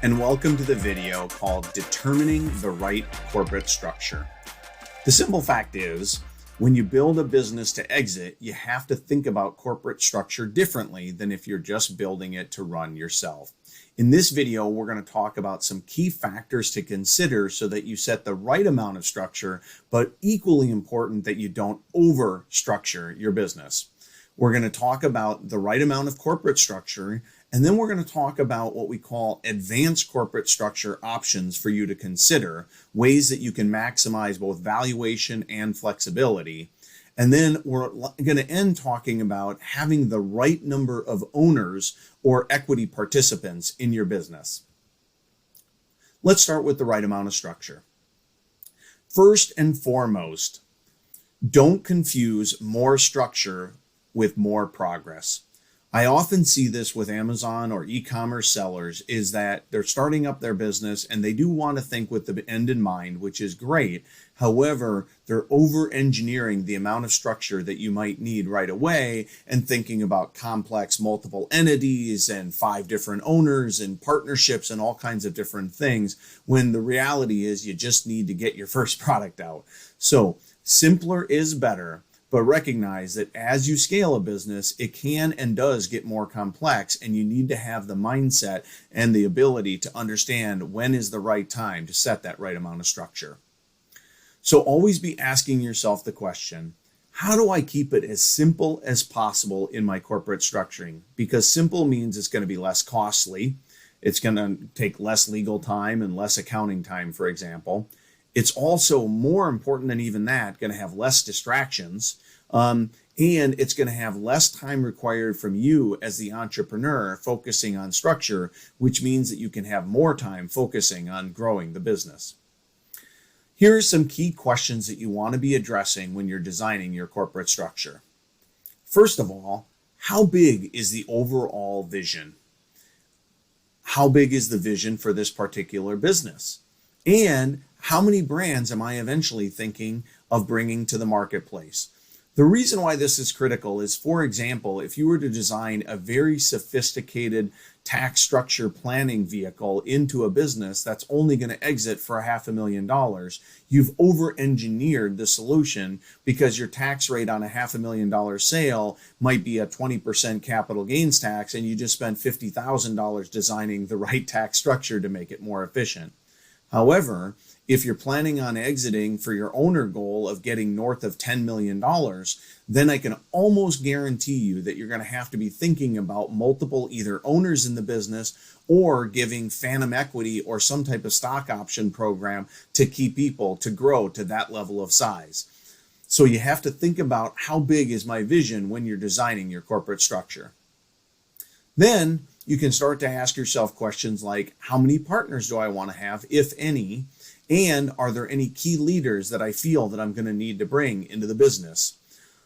and welcome to the video called Determining the Right Corporate Structure. The simple fact is, when you build a business to exit, you have to think about corporate structure differently than if you're just building it to run yourself. In this video, we're going to talk about some key factors to consider so that you set the right amount of structure, but equally important that you don't over-structure your business. We're going to talk about the right amount of corporate structure, and then we're going to talk about what we call advanced corporate structure options for you to consider, ways that you can maximize both valuation and flexibility. And then we're going to end talking about having the right number of owners or equity participants in your business. Let's start with the right amount of structure. First and foremost, don't confuse more structure with more progress. I often see this with Amazon or e-commerce sellers is that they're starting up their business and they do want to think with the end in mind, which is great. However, they're over-engineering the amount of structure that you might need right away and thinking about complex multiple entities and 5 different owners and partnerships and all kinds of different things, when the reality is you just need to get your first product out. So simpler is better. But recognize that as you scale a business, it can and does get more complex, and you need to have the mindset and the ability to understand when is the right time to set that right amount of structure. So always be asking yourself the question, how do I keep it as simple as possible in my corporate structuring? Because simple means it's going to be less costly. It's going to take less legal time and less accounting time, for example. It's also more important than even that, going to have less distractions, and it's going to have less time required from you as the entrepreneur focusing on structure, which means that you can have more time focusing on growing the business. Here are some key questions that you want to be addressing when you're designing your corporate structure. First of all, how big is the overall vision? How big is the vision for this particular business? And how many brands am I eventually thinking of bringing to the marketplace? The reason why this is critical is, for example, if you were to design a very sophisticated tax structure planning vehicle into a business that's only going to exit for $500,000, you've over-engineered the solution because your tax rate on a $500,000 sale might be a 20% capital gains tax, and you just spent $50,000 designing the right tax structure to make it more efficient. However, if you're planning on exiting for your owner goal of getting north of $10 million, then I can almost guarantee you that you're going to have to be thinking about multiple either owners in the business or giving phantom equity or some type of stock option program to key people to grow to that level of size. So you have to think about how big is my vision when you're designing your corporate structure. Then you can start to ask yourself questions like, how many partners do I want to have, if any? And are there any key leaders that I feel that I'm going to need to bring into the business?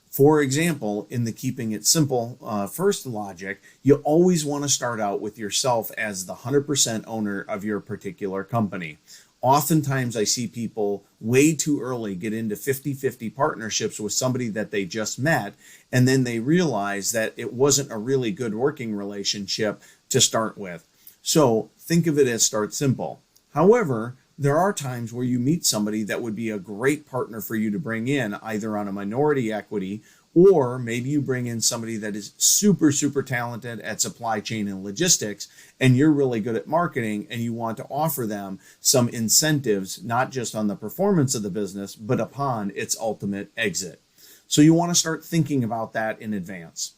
For example, in the keeping it simple first logic, you always want to start out with yourself as the 100% owner of your particular company. Oftentimes I see people way too early get into 50-50 partnerships with somebody that they just met, and then they realize that it wasn't a really good working relationship to start with. So think of it as start simple. However, there are times where you meet somebody that would be a great partner for you to bring in, either on a minority equity, or maybe you bring in somebody that is super, super talented at supply chain and logistics, and you're really good at marketing, and you want to offer them some incentives, not just on the performance of the business, but upon its ultimate exit. So you want to start thinking about that in advance.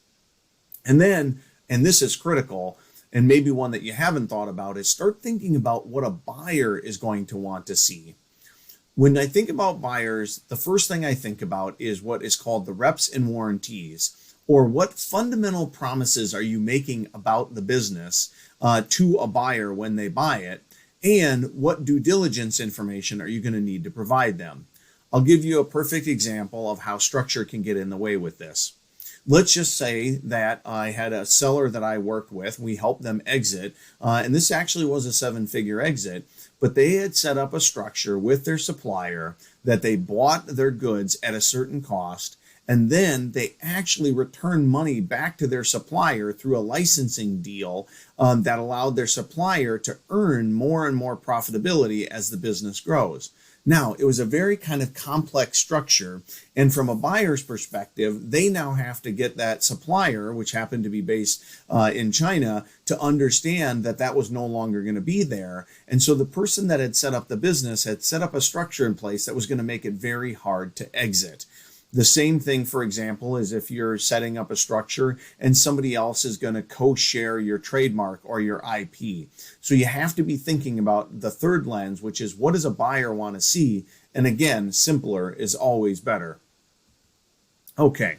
And then, and this is critical, and maybe one that you haven't thought about, is start thinking about what a buyer is going to want to see. When I think about buyers, the first thing I think about is what is called the reps and warranties, or what fundamental promises are you making about the business to a buyer when they buy it, and what due diligence information are you going to need to provide them. I'll give you a perfect example of how structure can get in the way with this. Let's just say that I had a seller that I worked with. We helped them exit, and this actually was a 7-figure exit, but they had set up a structure with their supplier that they bought their goods at a certain cost, and then they actually return money back to their supplier through a licensing deal that allowed their supplier to earn more and more profitability as the business grows. Now, it was a very kind of complex structure, and from a buyer's perspective, they now have to get that supplier, which happened to be based in China, to understand that that was no longer going to be there. And so the person that had set up the business had set up a structure in place that was going to make it very hard to exit. The same thing, for example, is if you're setting up a structure and somebody else is going to co-share your trademark or your IP. So you have to be thinking about the third lens, which is what does a buyer want to see? And again, simpler is always better. Okay.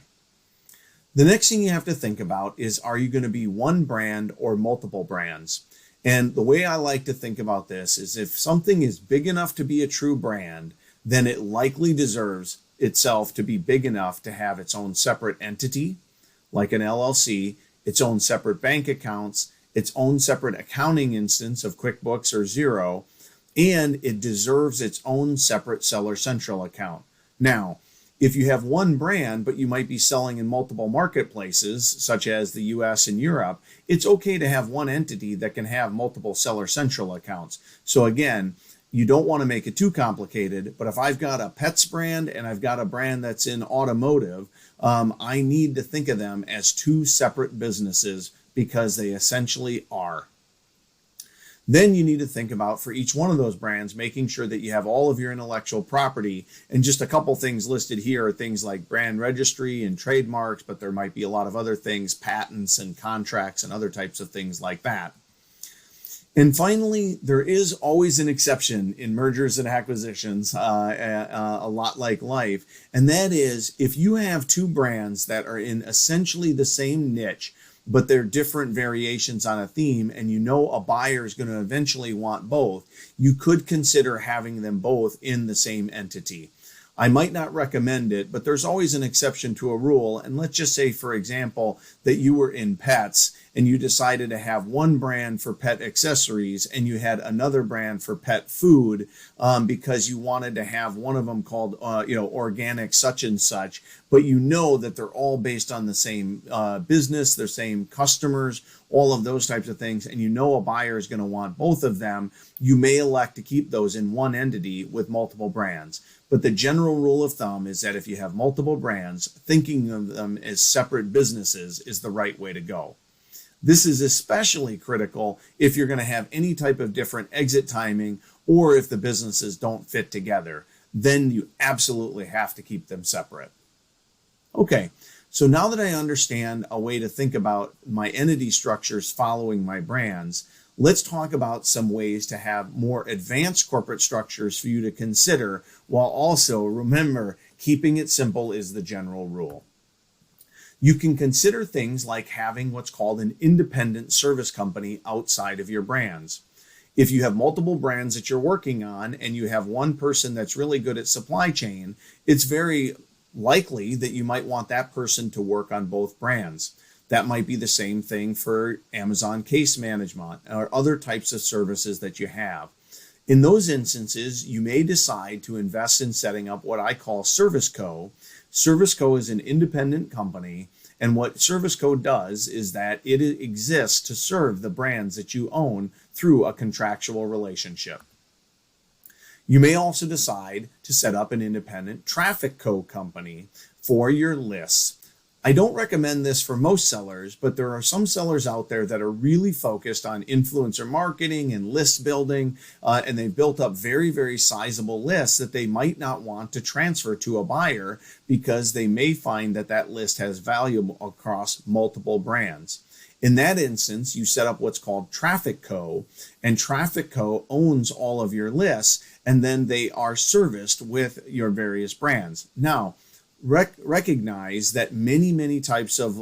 The next thing you have to think about is, are you going to be one brand or multiple brands? And the way I like to think about this is, if something is big enough to be a true brand, then it likely deserves itself to be big enough to have its own separate entity, like an LLC, its own separate bank accounts, its own separate accounting instance of QuickBooks or Xero, and it deserves its own separate Seller Central account. Now, if you have one brand, but you might be selling in multiple marketplaces, such as the US and Europe, it's okay to have one entity that can have multiple Seller Central accounts. So again, you don't want to make it too complicated, but if I've got a pets brand and I've got a brand that's in automotive, I need to think of them as two separate businesses because they essentially are. Then you need to think about, for each one of those brands, making sure that you have all of your intellectual property. And just a couple things listed here are things like brand registry and trademarks, but there might be a lot of other things, patents and contracts and other types of things like that. And finally, there is always an exception in mergers and acquisitions, a lot like life. And that is, if you have two brands that are in essentially the same niche, but they're different variations on a theme, and you know a buyer is going to eventually want both, you could consider having them both in the same entity. I might not recommend it, but there's always an exception to a rule. And let's just say, for example, that you were in pets and you decided to have one brand for pet accessories and you had another brand for pet food because you wanted to have one of them called, organic such and such, but you know that they're all based on the same business, the same customers, all of those types of things, and you know a buyer is going to want both of them. You may elect to keep those in one entity with multiple brands. But the general rule of thumb is that if you have multiple brands, thinking of them as separate businesses is the right way to go. This is especially critical if you're going to have any type of different exit timing or if the businesses don't fit together. Then you absolutely have to keep them separate. Okay, so now that I understand a way to think about my entity structures following my brands, let's talk about some ways to have more advanced corporate structures for you to consider, while also, remember, keeping it simple is the general rule. You can consider things like having what's called an independent service company outside of your brands. If you have multiple brands that you're working on and you have one person that's really good at supply chain, it's very likely that you might want that person to work on both brands. That might be the same thing for Amazon case management or other types of services that you have. In those instances, you may decide to invest in setting up what I call Service Co. Service Co is an independent company, and what Service Co does is that it exists to serve the brands that you own through a contractual relationship. You may also decide to set up an independent Traffic Co company for your lists. I don't recommend this for most sellers, but there are some sellers out there that are really focused on influencer marketing and list building, and they've built up very, very sizable lists that they might not want to transfer to a buyer because they may find that that list has value across multiple brands. In that instance, you set up what's called Traffic Co, and Traffic Co owns all of your lists, and then they are serviced with your various brands. Now, recognize that many types of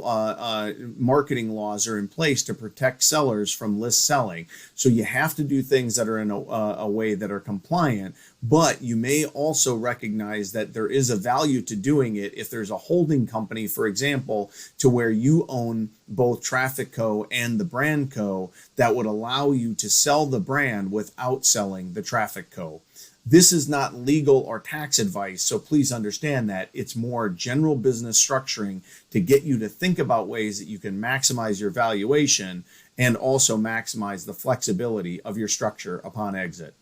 marketing laws are in place to protect sellers from list selling. So you have to do things that are in a way that are compliant, but you may also recognize that there is a value to doing it if there's a holding company, for example, to where you own both Traffic Co and the Brand Co that would allow you to sell the brand without selling the Traffic Co. This is not legal or tax advice, so please understand that it's more general business structuring to get you to think about ways that you can maximize your valuation and also maximize the flexibility of your structure upon exit.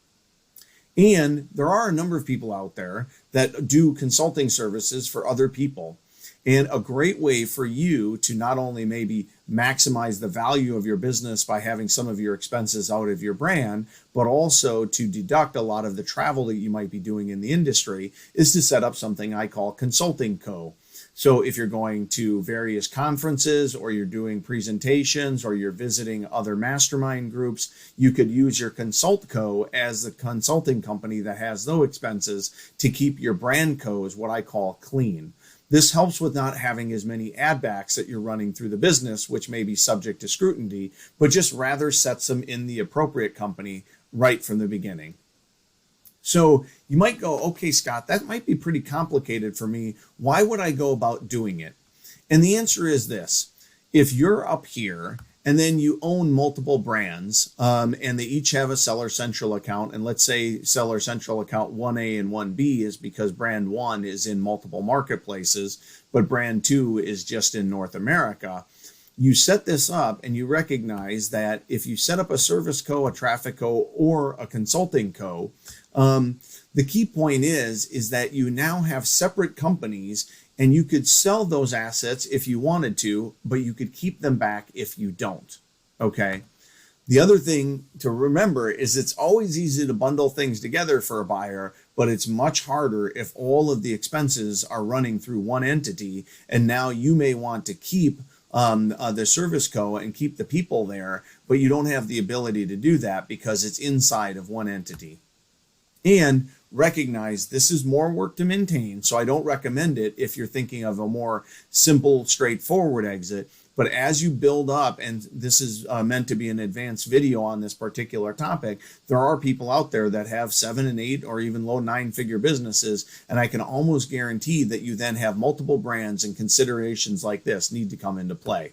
And there are a number of people out there that do consulting services for other people. And a great way for you to not only maybe maximize the value of your business by having some of your expenses out of your brand, but also to deduct a lot of the travel that you might be doing in the industry is to set up something I call Consulting Co. So if you're going to various conferences or you're doing presentations or you're visiting other mastermind groups, you could use your Consult Co as the consulting company that has those expenses to keep your brand co's, what I call, clean. This helps with not having as many ad backs that you're running through the business, which may be subject to scrutiny, but just rather sets them in the appropriate company right from the beginning. So you might go, okay, Scott, that might be pretty complicated for me. Why would I go about doing it? And the answer is this. If you're up here and then you own multiple brands and they each have a Seller Central account, and let's say Seller Central account 1A and 1B is because brand 1 is in multiple marketplaces, but brand 2 is just in North America. You set this up and you recognize that if you set up a service co, a traffic co, or a consulting co, the key point is that you now have separate companies and you could sell those assets if you wanted to, but you could keep them back if you don't. Okay. The other thing to remember is it's always easy to bundle things together for a buyer, but it's much harder if all of the expenses are running through one entity. And now you may want to keep the service co and keep the people there, but you don't have the ability to do that because it's inside of one entity. And recognize this is more work to maintain, so I don't recommend it if you're thinking of a more simple, straightforward exit. But as you build up, and this is meant to be an advanced video on this particular topic, there are people out there that have 7 and 8 or even low 9-figure businesses, and I can almost guarantee that you then have multiple brands, and considerations like this need to come into play.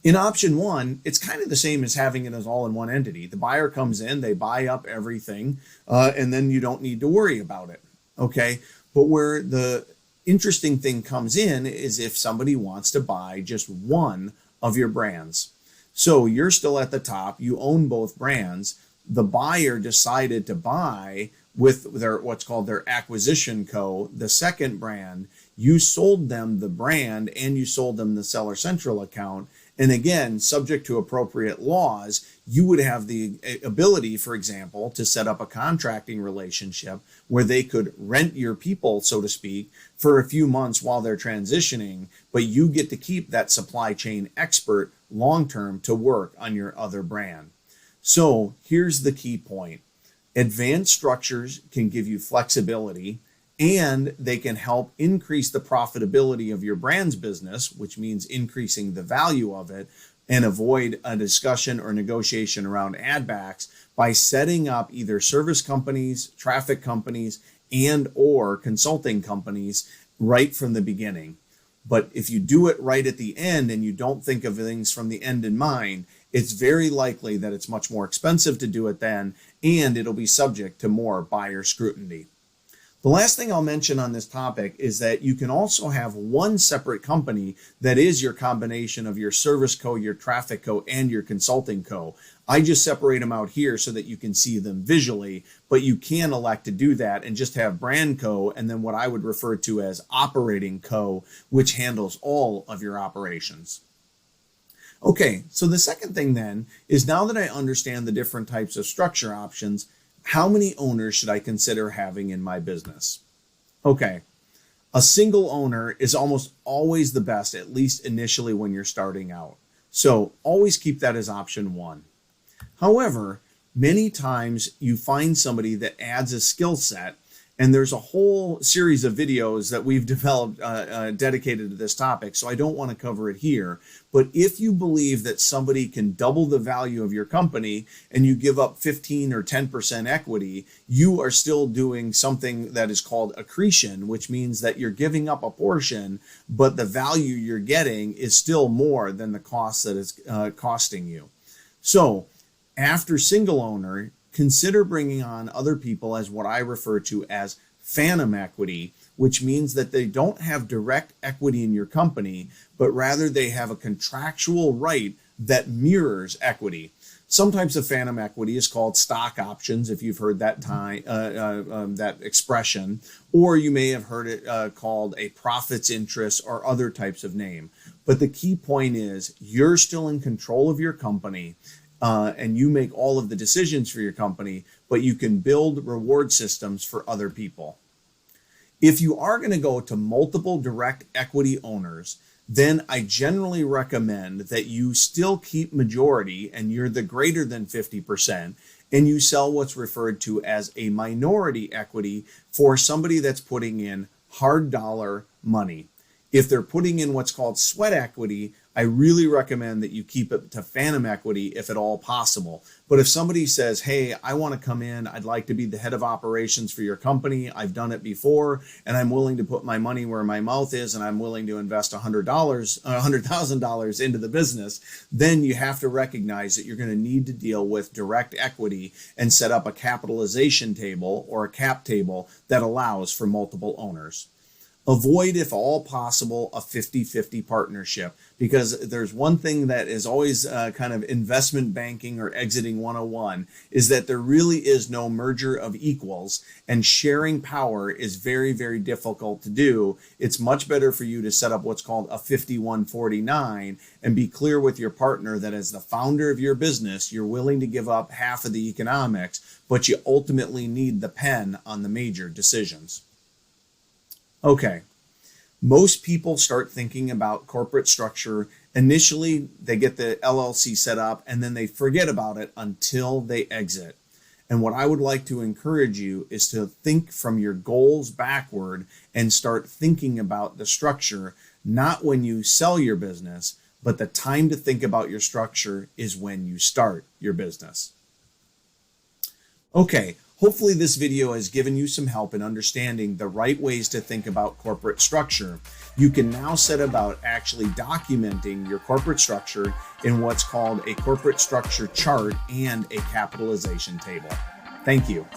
In option 1, it's kind of the same as having it as all in one entity. The buyer comes in, they buy up everything, and then you don't need to worry about it. Okay. But where the interesting thing comes in is if somebody wants to buy just one of your brands. So you're still at the top, you own both brands. The buyer decided to buy with their what's called their acquisition co, the second brand. You sold them the brand and you sold them the Seller Central account. And again, subject to appropriate laws, you would have the ability, for example, to set up a contracting relationship where they could rent your people, so to speak, for a few months while they're transitioning, but you get to keep that supply chain expert long-term to work on your other brand. So here's the key point. Advanced structures can give you flexibility, and they can help increase the profitability of your brand's business, which means increasing the value of it, and avoid a discussion or negotiation around ad backs by setting up either service companies, traffic companies, and or consulting companies right from the beginning. But if you do it right at the end and you don't think of things from the end in mind, it's very likely that it's much more expensive to do it then, and it'll be subject to more buyer scrutiny. The last thing I'll mention on this topic is that you can also have one separate company that is your combination of your service co, your traffic co, and your consulting co. I just separate them out here so that you can see them visually, but you can elect to do that and just have brand co and then what I would refer to as operating co, which handles all of your operations. Okay, so the second thing then is now that I understand the different types of structure options, how many owners should I consider having in my business? Okay, a single owner is almost always the best, at least initially when you're starting out. So always keep that as option 1. However, many times you find somebody that adds a skill set, and there's a whole series of videos that we've developed dedicated to this topic, so I don't want to cover it here. But if you believe that somebody can double the value of your company and you give up 15 or 10% equity, you are still doing something that is called accretion, which means that you're giving up a portion, but the value you're getting is still more than the cost that it's costing you. So after single owner, consider bringing on other people as what I refer to as phantom equity, which means that they don't have direct equity in your company, but rather they have a contractual right that mirrors equity. Some types of phantom equity is called stock options, if you've heard that that expression, or you may have heard it called a profits interest or other types of name. But the key point is you're still in control of your company, and you make all of the decisions for your company, but you can build reward systems for other people. If you are going to go to multiple direct equity owners, then I generally recommend that you still keep majority and you're the greater than 50%, and you sell what's referred to as a minority equity for somebody that's putting in hard dollar money. If they're putting in what's called sweat equity, I really recommend that you keep it to phantom equity if at all possible. But if somebody says, hey, I want to come in, I'd like to be the head of operations for your company, I've done it before, and I'm willing to put my money where my mouth is, and I'm willing to invest $100,000 into the business, then you have to recognize that you're going to need to deal with direct equity and set up a capitalization table or a cap table that allows for multiple owners. Avoid, if all possible, a 50-50 partnership, because there's one thing that is always kind of investment banking or exiting 101 is that there really is no merger of equals, and sharing power is very, very difficult to do. It's much better for you to set up what's called a 51-49 and be clear with your partner that as the founder of your business, you're willing to give up half of the economics, but you ultimately need the pen on the major decisions. Okay, most people start thinking about corporate structure. Initially, they get the LLC set up and then they forget about it until they exit. And what I would like to encourage you is to think from your goals backward and start thinking about the structure, not when you sell your business, but the time to think about your structure is when you start your business. Okay. Hopefully this video has given you some help in understanding the right ways to think about corporate structure. You can now set about actually documenting your corporate structure in what's called a corporate structure chart and a capitalization table. Thank you.